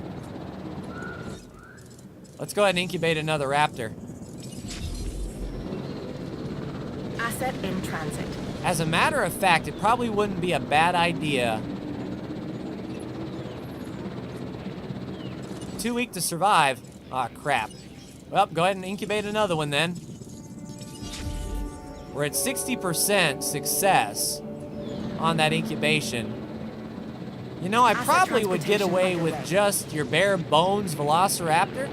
Let's go ahead and incubate another raptor. Asset in transit. As a matter of fact, it probably wouldn't be a bad idea. Too weak to survive. Ah, crap. Well, go ahead and incubate another one then. We're at 60% success on that incubation. You know, I probably would get away with just your bare bones Velociraptor.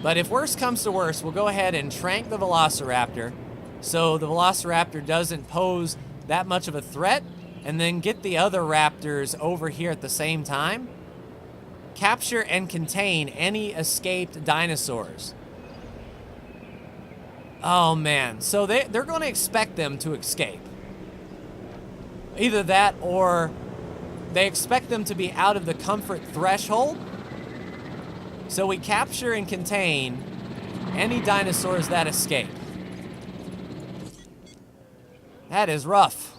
But if worse comes to worse, we'll go ahead and trank the Velociraptor so the Velociraptor doesn't pose that much of a threat, and then get the other raptors over here at the same time. Capture and contain any escaped dinosaurs. Oh man, so they're going to expect them to escape. Either that, or they expect them to be out of the comfort threshold. So we capture and contain any dinosaurs that escape. That is rough.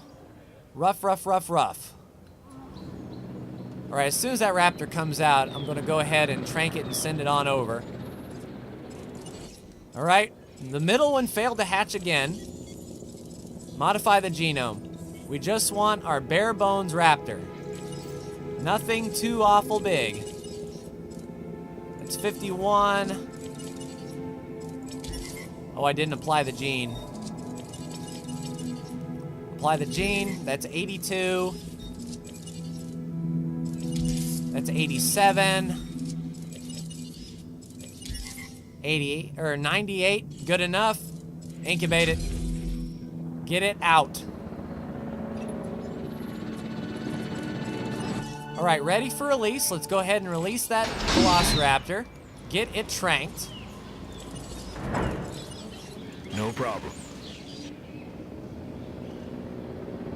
Rough, rough, rough, rough. All right, as soon as that raptor comes out, I'm going to go ahead and trank it and send it on over. All right. The middle one failed to hatch again. Modify the genome. We just want our bare bones raptor. Nothing too awful big. It's 51. Oh, I didn't apply the gene. Apply the gene. That's 82. That's 87. 88 or 98, good enough. Incubate it. Get it out. All right, ready for release. Let's go ahead and release that Velociraptor. Get it tranked. No problem.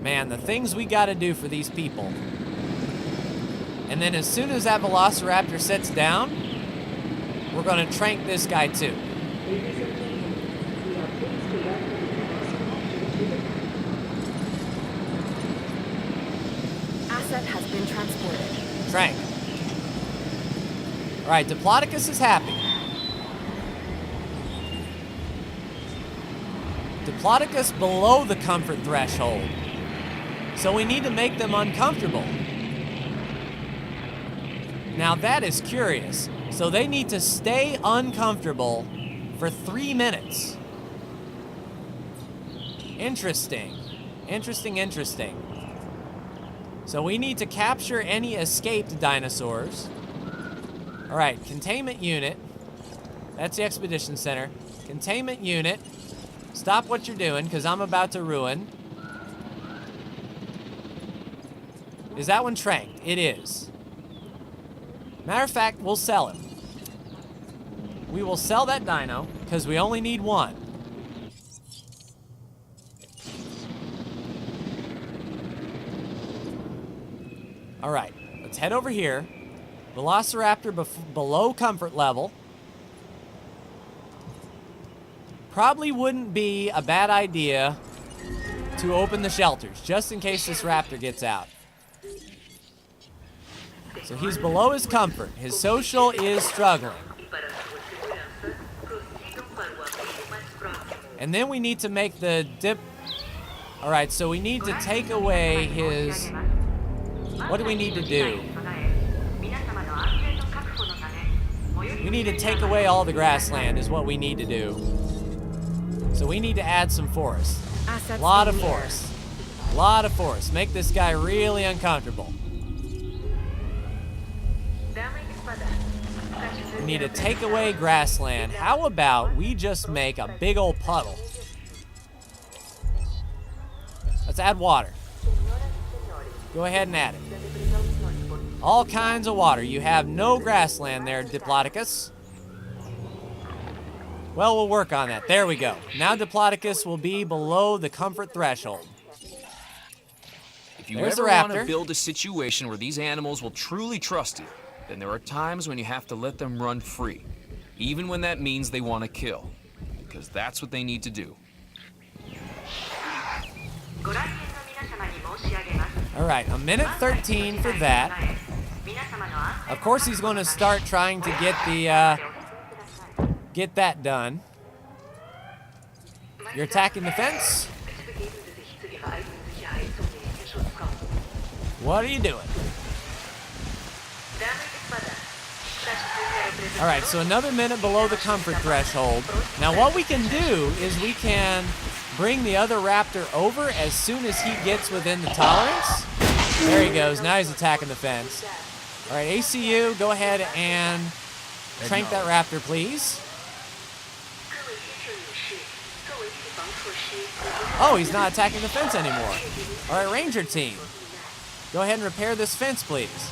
Man, the things we gotta do for these people. And then as soon as that Velociraptor sits down, we're gonna trank this guy too. Ladies and gentlemen, we are pleased to welcome the Velociraptor to the Asset has been transported. Trank. All right, Diplodocus is happy. Diplodocus below the comfort threshold. So we need to make them uncomfortable. Now that is curious. So they need to stay uncomfortable for 3 minutes. Interesting. Interesting. So we need to capture any escaped dinosaurs. All right, containment unit. That's the expedition center. Containment unit. Stop what you're doing, because I'm about to ruin. Is that one tranked? It is. Matter of fact, we'll sell him. We will sell that dino, because we only need one. All right, let's head over here. Velociraptor below comfort level. Probably wouldn't be a bad idea to open the shelters, just in case this raptor gets out. So he's below his comfort. His social is struggling. And then we need to make the dip. All right, so we need to take away his... What do we need to do? We need to take away all the grassland is what we need to do. So we need to add some forest. A lot of forest. A lot of forest. Make this guy really uncomfortable. We need to take away grassland. How about we just make a big old puddle? Let's add water. Go ahead and add it. All kinds of water. You have no grassland there, Diplodocus. Well, we'll work on that. There we go. Now Diplodocus will be below the comfort threshold. If you There's ever the raptor. want to build a situation where these animals will truly trust you, then there are times when you have to let them run free, even when that means they want to kill, because that's what they need to do. All right, a minute 13 for that. Of course, he's going to start trying to get the get that done. You're attacking the fence. What are you doing? All right, so another minute below the comfort threshold. Now, what we can do is we can bring the other raptor over as soon as he gets within the tolerance. There he goes. Now he's attacking the fence. All right, ACU, go ahead and trank that raptor, please. Oh, he's not attacking the fence anymore. All right, Ranger team, go ahead and repair this fence, please.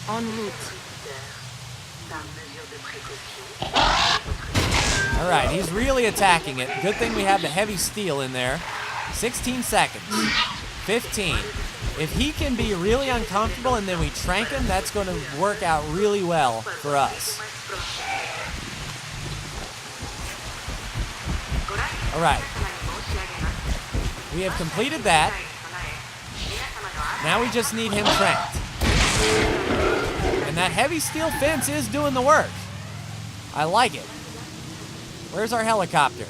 En route. All right, he's really attacking it. Good thing we have the heavy steel in there. 16 seconds. 15. If he can be really uncomfortable and then we trank him, that's going to work out really well for us. All right. We have completed that. Now we just need him tranked. And that heavy steel fence is doing the work. I like it. Where's our helicopter?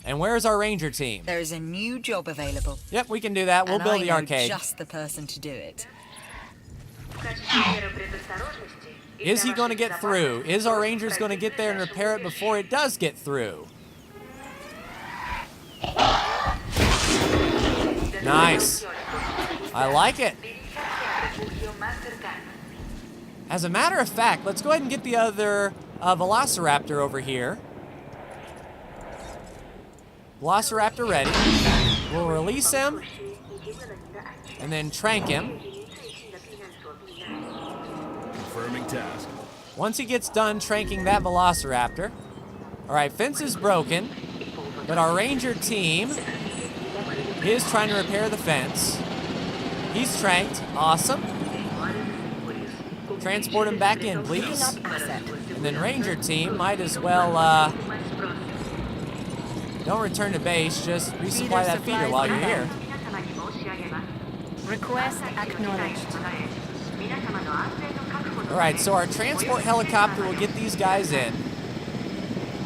And where's our Ranger team? There's a new job available. Yep, we can do that. We'll and build I the know arcade. just the person to do it. Is he going to get through? Is our Rangers going to get there and repair it before it does get through? Nice. I like it. As a matter of fact, let's go ahead and get the other Velociraptor over here. Velociraptor ready. We'll release him. and then trank him. Confirming task. Once he gets done tranking that Velociraptor. All right, fence is broken, but our Ranger team is trying to repair the fence. He's tranked. Awesome. Transport him back in, please. And then Ranger team might as well, don't return to base, just resupply that feeder while you're here. Request acknowledged. All right, so our transport helicopter will get these guys in.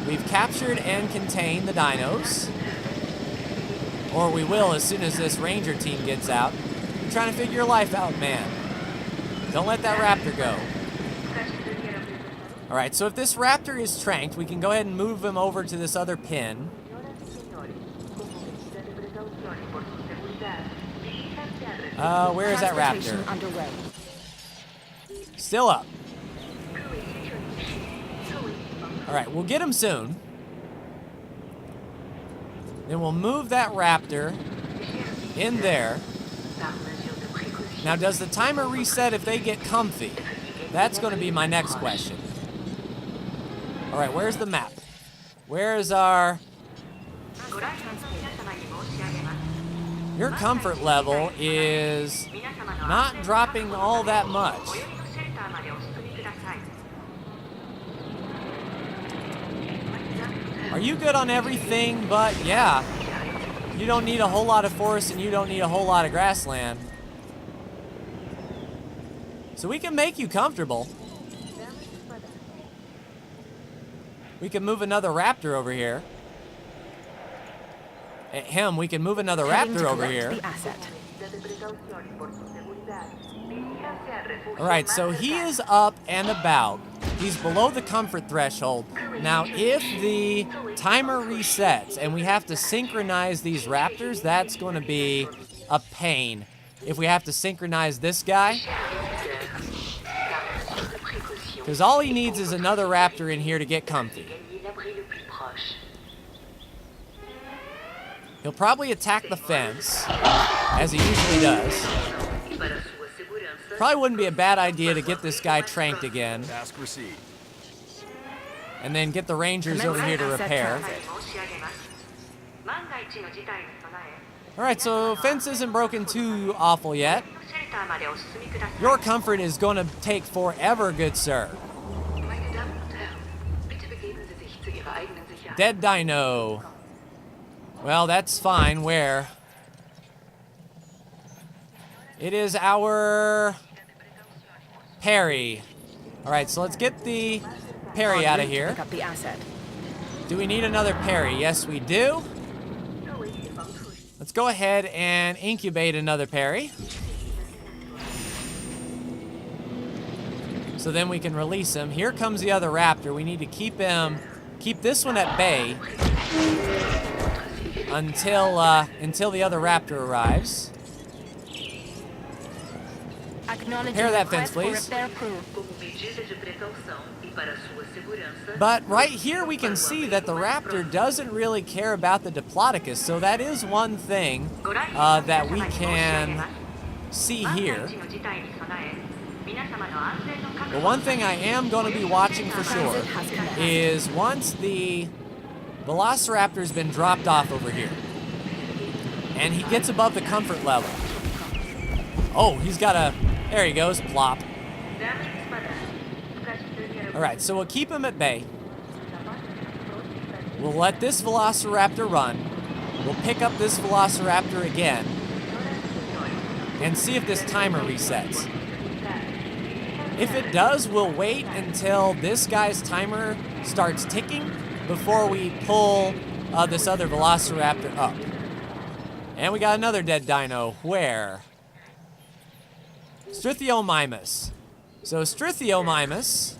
We've captured and contained the dinos. Or we will as soon as this Ranger team gets out. You're trying to figure your life out, man. Don't let that Raptor go. All right, so if this Raptor is tranked, we can go ahead and move him over to this other pin. Where is that Raptor? Underway. Still up. All right, we'll get him soon. Then we'll move that Raptor in there. Now, does the timer reset if they get comfy? That's going to be my next question. All right, where's the map? Where is our... Your comfort level is not dropping all that much. Are you good on everything? But yeah, you don't need a whole lot of forest and you don't need a whole lot of grassland. So we can make you comfortable. We can move another Raptor over here. At him, we can move another Raptor over here. All right, so he is up and about. He's below the comfort threshold. Now, if the timer resets and we have to synchronize these Raptors, that's going to be a pain. If we have to synchronize this guy, because all he needs is another Raptor in here to get comfy. He'll probably attack the fence, as he usually does. Probably wouldn't be a bad idea to get this guy tranked again. Task received. And then get the Rangers over here to repair. Alright, so fence isn't broken too awful yet. Your comfort is going to take forever, good sir. Dead dino. Well, that's fine. Where? It is our Perry. All right, so let's get the Perry out of here. Pick up the asset. Do we need another Perry? Yes, we do. Let's go ahead and incubate another Perry. So then we can release him. Here comes the other Raptor. We need to keep this one at bay until the other Raptor arrives. Repair that fence, please. But right here we can see that the Raptor doesn't really care about the Diplodocus, so that is one thing that we can see here. The one thing I am going to be watching for sure is once the Velociraptor's been dropped off over here, and he gets above the comfort level. Oh, he's got a... There he goes, plop. All right, so we'll keep him at bay. We'll let this Velociraptor run. We'll pick up this Velociraptor again and see if this timer resets. If it does, we'll wait until this guy's timer starts ticking before we pull this other Velociraptor up. And we got another dead dino. Where? Strythiomimus. So Strythiomimus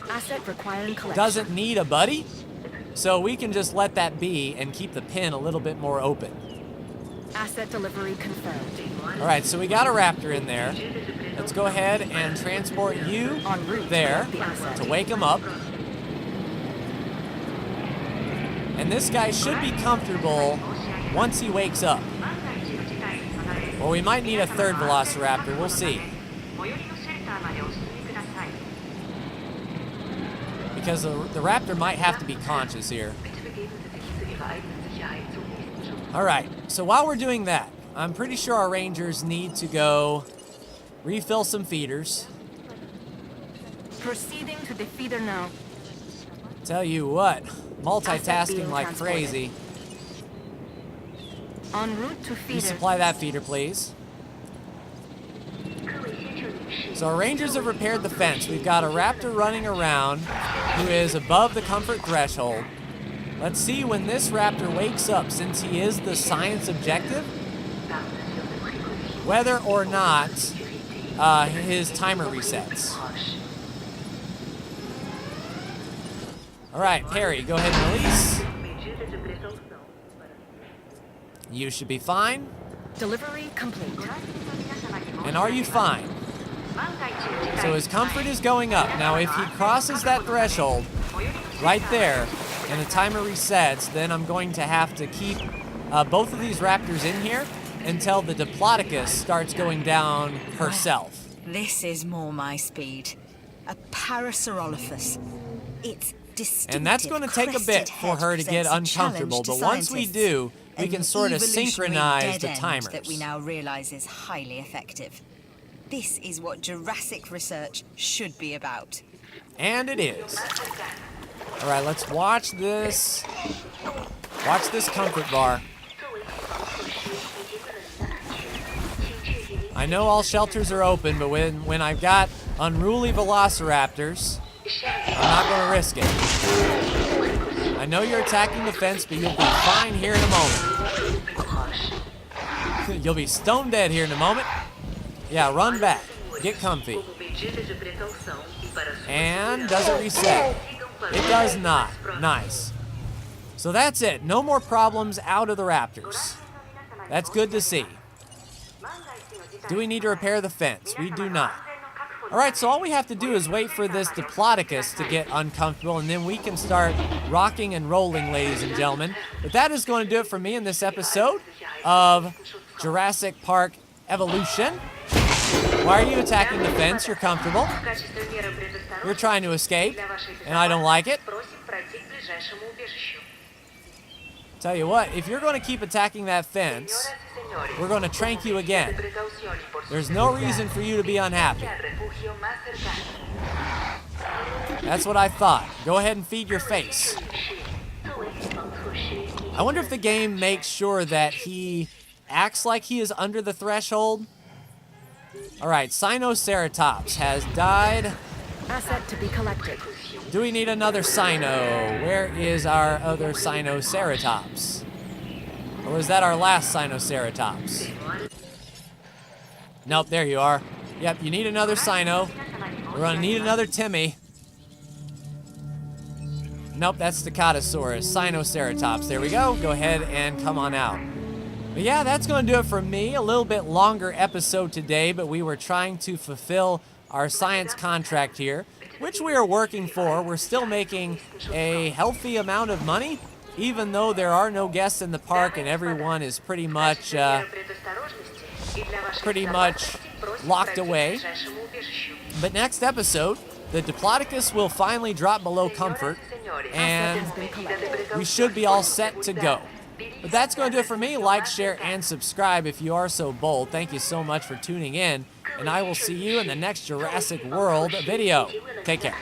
Asset requiring collection. doesn't need a buddy, so we can just let that be and keep the pin a little bit more open. Asset delivery confirmed. All right, so we got a Raptor in there. Let's go ahead and transport you there to wake him up. And this guy should be comfortable once he wakes up. Or we might need a third Velociraptor. We'll see. Because the raptor might have to be conscious here. Alright, so while we're doing that, I'm pretty sure our rangers need to go refill some feeders. Proceeding to the feeder now. Tell you what, multitasking like crazy. En route to feeder. Resupply that feeder, please. So our rangers have repaired the fence. We've got a raptor running around who is above the comfort threshold. Let's see when this raptor wakes up, since he is the science objective, whether or not his timer resets. All right, Perry, go ahead and release. You should be fine. Delivery complete. And are you fine? So his comfort is going up. Now, if he crosses that threshold right there and the timer resets, then I'm going to have to keep both of these raptors in here until the Diplodocus starts going down herself. This is more my speed. A Parasaurolophus. It's distinctive. And that's going to take a bit for her to get uncomfortable, but once we do, we can sort of synchronize the timers. That we now realize is highly effective. This is what Jurassic research should be about. And it is. All right, let's watch this. Watch this comfort bar. I know all shelters are open, but when I've got unruly velociraptors, I'm not going to risk it. I know you're attacking the fence, but you'll be fine here in a moment. You'll be stone dead here in a moment. Yeah, run back. Get comfy. And does it reset? It does not. Nice. So that's it. No more problems out of the raptors. That's good to see. Do we need to repair the fence? We do not. All right, so all we have to do is wait for this Diplodocus to get uncomfortable, and then we can start rocking and rolling, ladies and gentlemen. But that is going to do it for me in this episode of Jurassic Park Evolution. Why are you attacking the fence? You're comfortable. You're trying to escape, and I don't like it. Tell you what, if you're going to keep attacking that fence, we're going to trank you again. There's no reason for you to be unhappy. That's what I thought. Go ahead and feed your face. I wonder if the game makes sure that he acts like he is under the threshold. All right, Sinoceratops has died. Asset to be collected. Do we need another Sino? Where is our other Sinoceratops? Or was that our last Sinoceratops? Nope, there you are. Yep, you need another Sino. We're gonna need another Timmy. Nope, that's Stacatosaurus. Sinoceratops, there we go. Go ahead and come on out. But yeah, that's gonna do it for me. A little bit longer episode today, but we were trying to fulfill our science contract here, which we are working for. We're still making a healthy amount of money, even though there are no guests in the park and everyone is pretty much locked away. But next episode, the Diplodocus will finally drop below comfort, and we should be all set to go. But that's going to do it for me. Like, share, and subscribe if you are so bold. Thank you so much for tuning in, and I will see you in the next Jurassic World video. Take care.